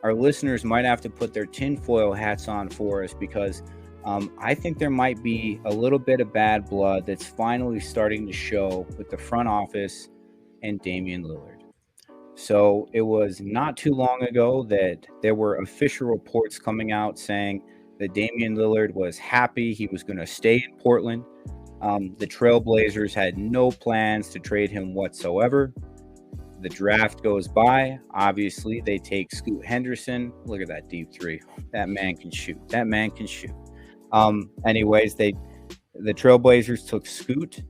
our listeners might have to put their tinfoil hats on for us, because I think there might be a little bit of bad blood that's finally starting to show with the front office and Damian Lillard. So it was not too long ago that there were official reports coming out saying that Damian Lillard was happy he was going to stay in Portland. The Trailblazers had no plans to trade him whatsoever. The draft goes by. Obviously, they take Scoot Henderson. Look at that deep three. That man can shoot. Anyways, the Trailblazers took Scoot.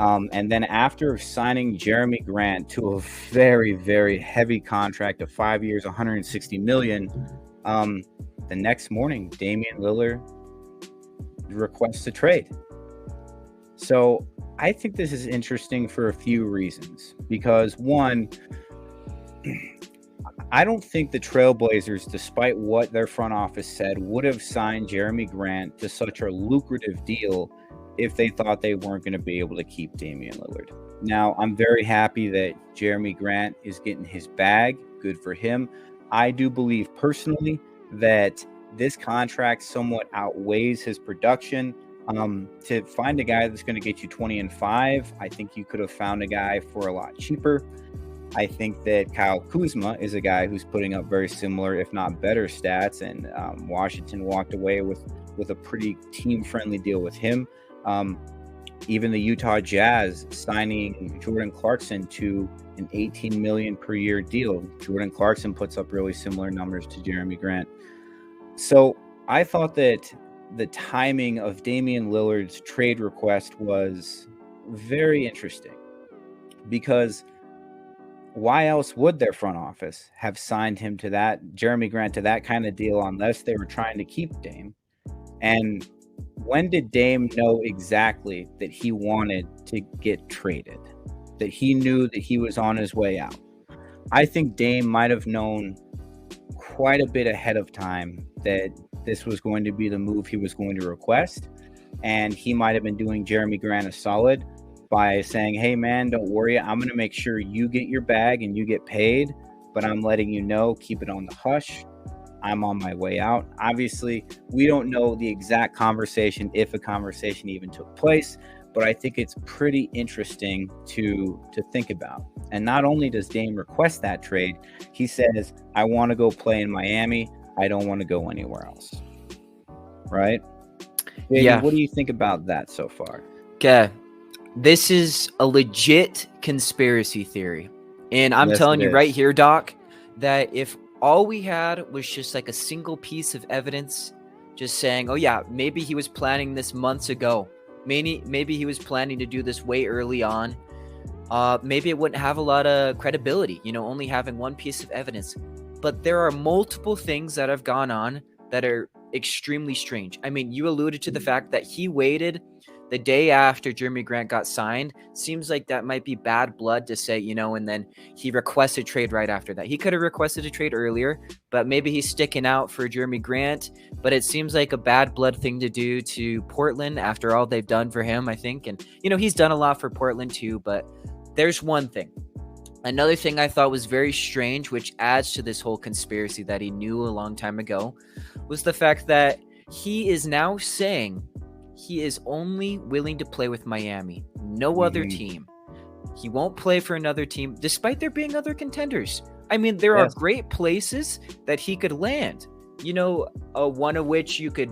And then after signing Jeremy Grant to a very, very heavy contract of 5 years, $160 million, the next morning, Damian Lillard requests a trade. So I think this is interesting for a few reasons. Because one, I don't think the Trailblazers, despite what their front office said, would have signed Jeremy Grant to such a lucrative deal if they thought they weren't going to be able to keep Damian Lillard. Now, I'm very happy that Jeremy Grant is getting his bag. Good for him. I do believe personally that this contract somewhat outweighs his production. To find a guy that's going to get you 20 and 5, I think you could have found a guy for a lot cheaper. I think that Kyle Kuzma is a guy who's putting up very similar, if not better, stats, and Washington walked away with a pretty team-friendly deal with him. Even the Utah Jazz signing Jordan Clarkson to an $18 million per year deal. Jordan Clarkson puts up really similar numbers to Jeremy Grant. So I thought that the timing of Damian Lillard's trade request was very interesting, because why else would their front office have signed him to that, Jeremy Grant, to that kind of deal, unless they were trying to keep Dame? And when did Dame know exactly that he wanted to get traded, that he knew that he was on his way out? I think Dame might have known quite a bit ahead of time that this was going to be the move he was going to request. And he might have been doing Jeremy Grant a solid by saying, hey, man, don't worry. I'm going to make sure you get your bag and you get paid, but I'm letting you know, keep it on the hush. I'm on my way out. Obviously, we don't know the exact conversation, if a conversation even took place, but I think it's pretty interesting to think about. And not only does Dame request that trade, he says, I want to go play in Miami. I don't want to go anywhere else. Right? Yeah. What do you think about that so far? Okay. This is a legit conspiracy theory. And I'm telling you right here, Doc, that if all we had was just like a single piece of evidence just saying, oh yeah, maybe he was planning this months ago. Maybe he was planning to do this way early on. Maybe it wouldn't have a lot of credibility, only having one piece of evidence. But there are multiple things that have gone on that are extremely strange. I mean, you alluded to the fact that he waited the day after Jeremy Grant got signed. Seems like that might be bad blood to say, and then he requested trade right after that. He could have requested a trade earlier, but maybe he's sticking out for Jeremy Grant. But it seems like a bad blood thing to do to Portland after all they've done for him, I think. And, he's done a lot for Portland too, but there's one thing. Another thing I thought was very strange, which adds to this whole conspiracy that he knew a long time ago, was the fact that he is now saying he is only willing to play with Miami, no other team. He won't play for another team, despite there being other contenders. I mean, there are great places that he could land. One of which you could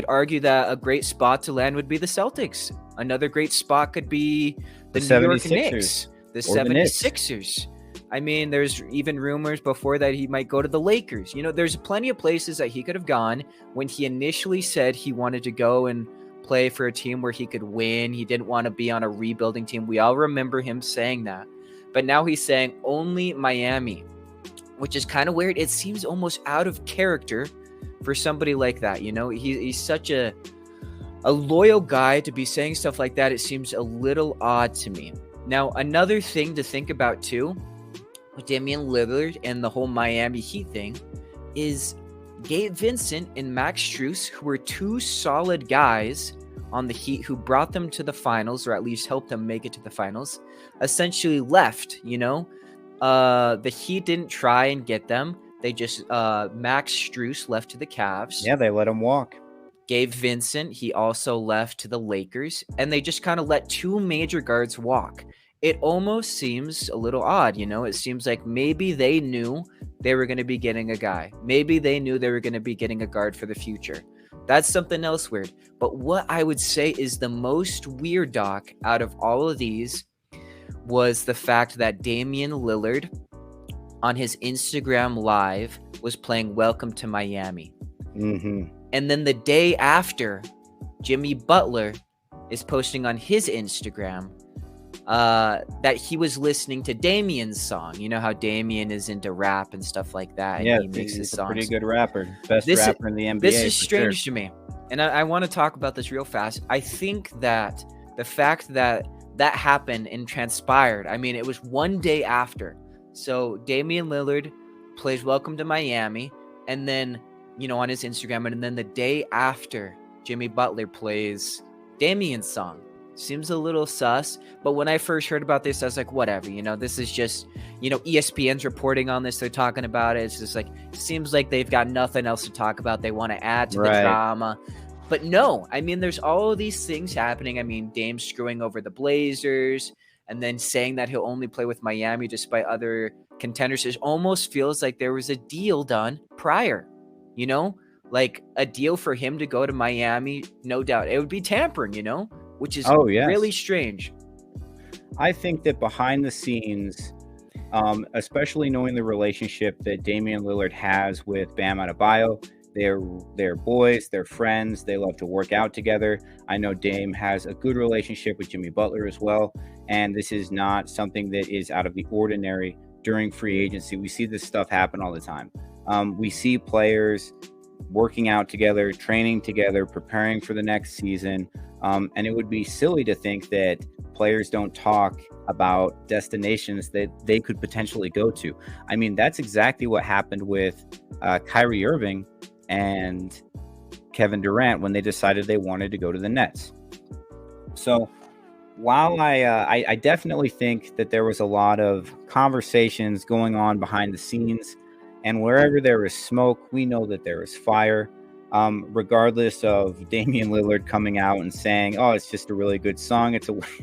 argue that a great spot to land would be the Celtics. Another great spot could be the New York Knicks. The 76ers. I mean, there's even rumors before that he might go to the Lakers. There's plenty of places that he could have gone when he initially said he wanted to go and play for a team where he could win. He didn't want to be on a rebuilding team. We all remember him saying that. But now he's saying only Miami, which is kind of weird. It seems almost out of character for somebody like that. He's such a loyal guy to be saying stuff like that. It seems a little odd to me. Now, another thing to think about too with Damian Lillard and the whole Miami Heat thing is Gabe Vincent and Max Strus, who were two solid guys on the Heat who brought them to the finals, or at least helped them make it to the finals, essentially left. The Heat didn't try and get them. They just Max Strus left to the Cavs. Yeah, they let him walk. Gabe Vincent, he also left to the Lakers, and they just kind of let two major guards walk. It almost seems a little odd, you know? It seems like maybe they knew they were going to be getting a guy. Maybe they knew they were going to be getting a guard for the future. That's something else weird. But what I would say is the most weird, Doc, out of all of these was the fact that Damian Lillard on his Instagram Live was playing Welcome to Miami. Mm-hmm. And then the day after, Jimmy Butler is posting on his Instagram that he was listening to Damian's song. You know how Damian is into rap and stuff like that. And yeah, he makes his he's a songs. pretty good rapper. Best rapper in the NBA. This is strange to me. And I want to talk about this real fast. I think that the fact that that happened and transpired, I mean, it was one day after. So Damian Lillard plays Welcome to Miami, and then, you know, on his Instagram, and then the day after, Jimmy Butler plays Damian's song. Seems a little sus, but when I first heard about this, I was like, whatever, you know, this is just, you know, ESPN's reporting on this, they're talking about it. It's just like, seems like they've got nothing else to talk about. They want to add to the drama. But no, I mean, there's all of these things happening. I mean, Dame screwing over the Blazers and then saying that he'll only play with Miami despite other contenders. It almost feels like there was a deal done prior, you know, like a deal for him to go to Miami. No doubt it would be tampering, you know, which is really strange. I think that behind the scenes, especially knowing the relationship that Damian Lillard has with Bam Adebayo, they're boys, they're friends, they love to work out together. I know Dame has a good relationship with Jimmy Butler as well, and this is not something that is out of the ordinary during free agency. We see this stuff happen all the time. We see players working out together, training together, preparing for the next season, and it would be silly to think that players don't talk about destinations that they could potentially go to. I mean, that's exactly what happened with Kyrie Irving and Kevin Durant when they decided they wanted to go to the Nets. So while I definitely think that there was a lot of conversations going on behind the scenes, and wherever there is smoke, we know that there is fire. Regardless of Damian Lillard coming out and saying, "Oh, it's just a really good song."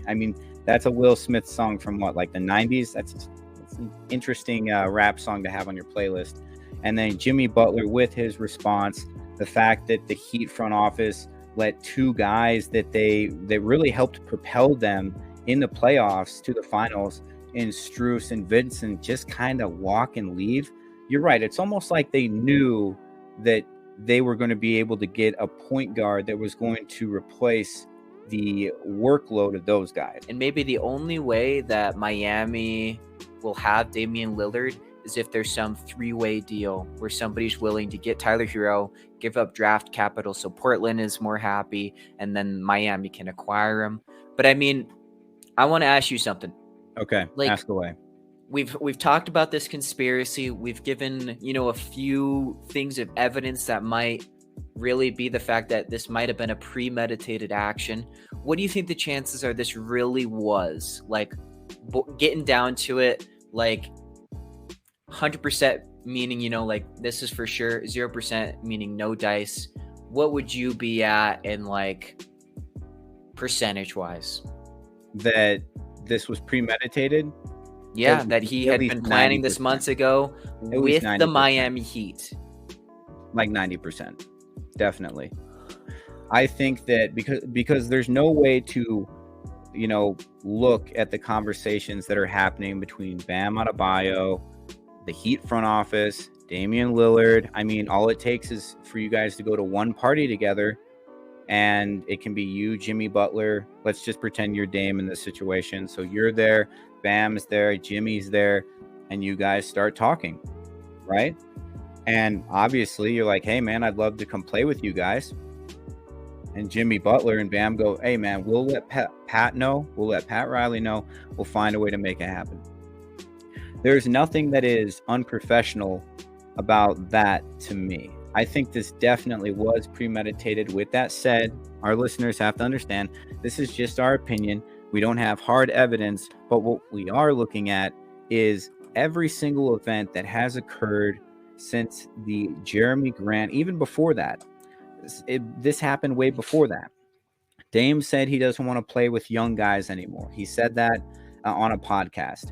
I mean, that's a Will Smith song from what, like the 90s? That's an interesting rap song to have on your playlist. And then Jimmy Butler with his response, the fact that the Heat front office let two guys that they really helped propel them in the playoffs to the finals in Strus and Vincent just kind of walk and leave. You're right. It's almost like they knew that they were going to be able to get a point guard that was going to replace the workload of those guys. And maybe the only way that Miami will have Damian Lillard is if there's some three-way deal where somebody's willing to get Tyler Hero, give up draft capital so Portland is more happy, and then Miami can acquire him. But I mean, I want to ask you something. Okay, ask away. We've talked about this conspiracy. We've given, you know, a few things of evidence that might really be the fact that this might have been a premeditated action. What do you think the chances are this really was? Like, getting down to it, like 100% meaning, you know, like this is for sure, 0% meaning no dice. What would you be at in like percentage wise? That this was premeditated? Yeah, that he had been planning 90%. This months ago with the Miami Heat. Like 90%. Definitely. I think that because there's no way to, you know, look at the conversations that are happening between Bam Adebayo, the Heat front office, Damian Lillard. I mean, all it takes is for you guys to go to one party together, and it can be you, Jimmy Butler. Let's just pretend you're Dame in this situation. So you're there, Bam's there, Jimmy's there, and you guys start talking, right? And obviously you're like, hey man, I'd love to come play with you guys. And Jimmy Butler and Bam go, hey man, we'll let Pat know. We'll let Pat Riley know. We'll find a way to make it happen. There's nothing that is unprofessional about that to me. I think this definitely was premeditated. With that said, our listeners have to understand this is just our opinion. We don't have hard evidence, but what we are looking at is every single event that has occurred since the Jeremy Grant, even before that. This happened way before that. Dame said he doesn't want to play with young guys anymore. He said that on a podcast.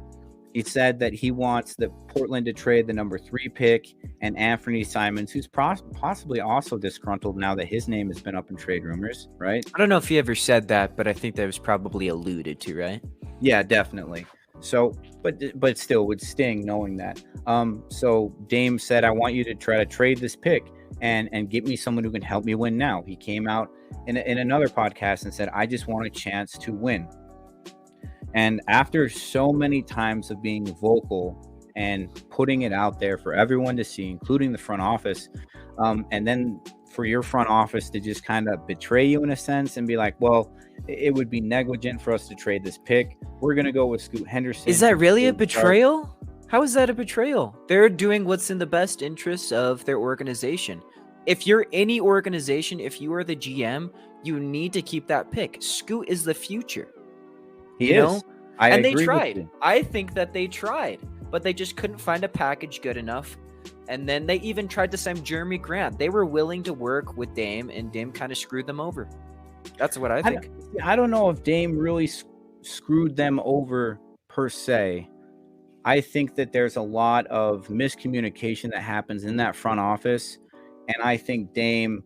He said that he wants the Portland to trade the number 3 pick and Anthony Simons, who's possibly also disgruntled now that his name has been up in trade rumors, right? I don't know if he ever said that, but I think that was probably alluded to, right? Yeah, definitely. So, but still would sting knowing that. So Dame said, I want you to try to trade this pick and get me someone who can help me win now. He came out in another podcast and said, I just want a chance to win. And after so many times of being vocal and putting it out there for everyone to see, including the front office, and then for your front office to just kind of betray you in a sense and be like, well, it would be negligent for us to trade this pick. We're going to go with Scoot Henderson. Is that really a betrayal? How is that a betrayal? They're doing what's in the best interests of their organization. If you're any organization, if you are the GM, you need to keep that pick. Scoot is the future. He is. And they tried. I think that they tried, but they just couldn't find a package good enough. And then they even tried to sign Jeremy Grant. They were willing to work with Dame, and Dame kind of screwed them over. That's what I think. I don't know if Dame really screwed them over per se. I think that there's a lot of miscommunication that happens in that front office. And I think Dame,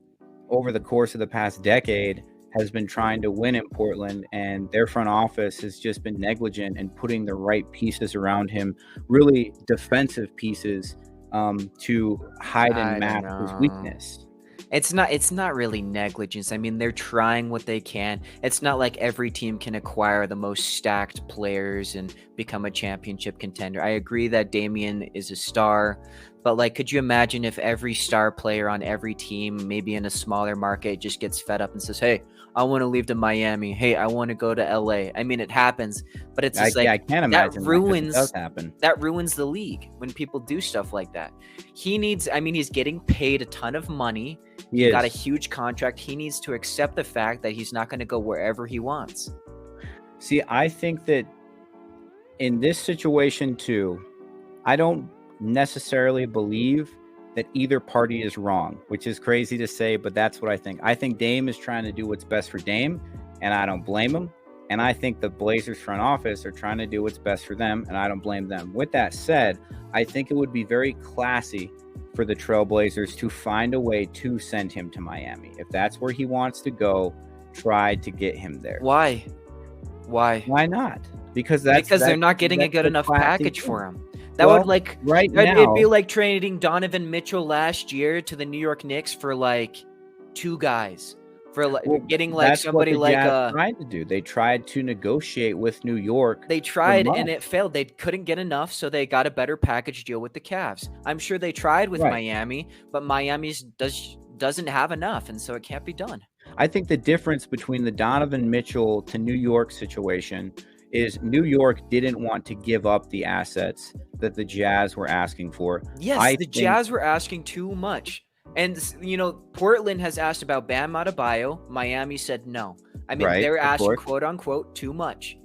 over the course of the past decade, has been trying to win in Portland, and their front office has just been negligent in putting the right pieces around him, really defensive pieces, to hide and mask his weakness. It's not really negligence. I mean, they're trying what they can. It's not like every team can acquire the most stacked players and become a championship contender. I agree that Damian is a star, but like, could you imagine if every star player on every team, maybe in a smaller market, just gets fed up and says, hey, I want to leave to Miami. Hey, I want to go to LA. I mean, it happens, but it's just I can't imagine that ruins the league when people do stuff like that. He's getting paid a ton of money. He got a huge contract. He needs to accept the fact that he's not going to go wherever he wants. See, I think that in this situation too, I don't necessarily believe that either party is wrong, which is crazy to say, but that's what I think. I think Dame is trying to do what's best for Dame, and I don't blame him. And I think the Blazers front office are trying to do what's best for them, and I don't blame them. With that said, I think it would be very classy for the Trailblazers to find a way to send him to Miami. If that's where he wants to go, try to get him there. Why? Why not? Because they're not getting a good enough package for him. It'd be like trading Donovan Mitchell last year to the New York Knicks for like 2 guys. Getting like somebody like tried to do. They tried to negotiate with New York. They tried and it failed. They couldn't get enough, so they got a better package deal with the Cavs. I'm sure they tried with Miami, but Miami's doesn't have enough, and so it can't be done. I think the difference between the Donovan Mitchell to New York situation is New York didn't want to give up the assets that the Jazz were asking for. Yes, Jazz were asking too much. And, Portland has asked about Bam Adebayo. Miami said no. I mean, they're asking, quote unquote, too much,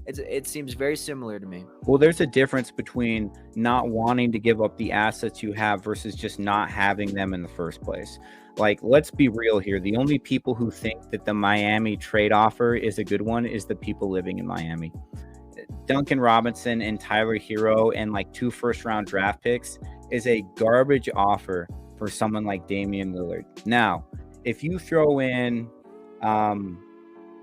It seems very similar to me. Well, there's a difference between not wanting to give up the assets you have versus just not having them in the first place. Like, let's be real here. The only people who think that the Miami trade offer is a good one is the people living in Miami. Duncan Robinson and Tyler Hero and like 2 first-round draft picks is a garbage offer for someone like Damian Lillard. Now, if you throw in,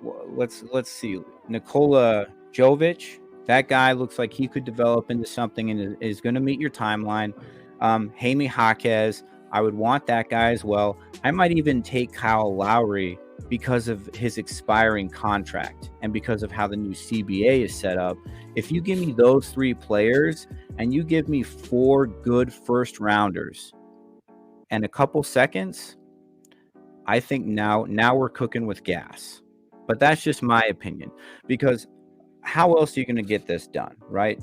let's see, Nikola Jovic, that guy looks like he could develop into something and is going to meet your timeline. Jaime Jaquez, I would want that guy as well. I might even take Kyle Lowry because of his expiring contract and because of how the new CBA is set up. If you give me those 3 players and you give me 4 good first rounders and a couple seconds, I think now we're cooking with gas. But that's just my opinion, because how else are you going to get this done, right?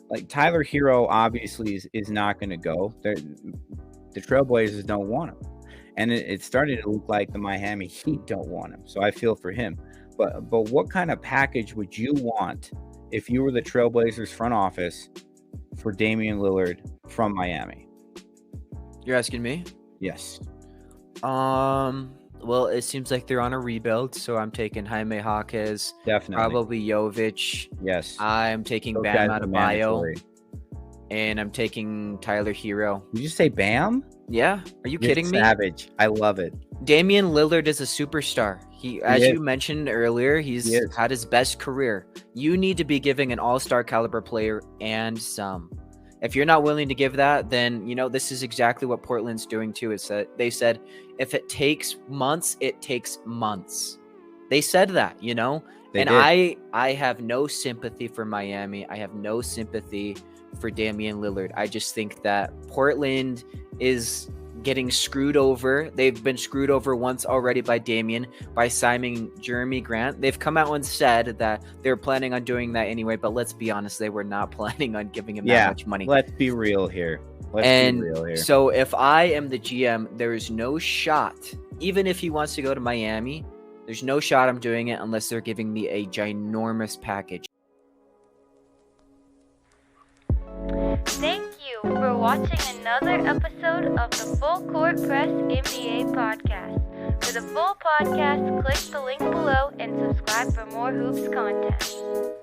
Like, Tyler Hero obviously is not going to go. The Trailblazers don't want him. And it's starting to look like the Miami Heat don't want him. So I feel for him. But what kind of package would you want if you were the Trailblazers front office for Damian Lillard from Miami? You're asking me? Yes. Well, it seems like they're on a rebuild, so I'm taking Jaime Jaquez. Definitely. Probably Jovic. Yes. I'm taking Those Bam guys are Adebayo. mandatory. And I'm taking Tyler Hero. Did you say Bam? Yeah. Are you kidding me? Savage. I love it. Damian Lillard is a superstar. As you mentioned earlier, he's had his best career. You need to be giving an all-star caliber player and some. If you're not willing to give that, then, you know, this is exactly what Portland's doing too. It's that they said, if it takes months, it takes months. They said that, you know? They did. I have no sympathy for Miami. I have no sympathy for Damian Lillard. I just think that Portland is getting screwed over. They've been screwed over once already by Damian by signing Jeremy Grant. They've come out and said that they're planning on doing that anyway, but let's be honest, they were not planning on giving him that much money. Let's be real here. So if I am the GM, there is no shot, even if he wants to go to Miami, there's no shot I'm doing it unless they're giving me a ginormous package. Thank you for watching another episode of the Full Court Press NBA podcast. For the full podcast, click the link below and subscribe for more hoops content.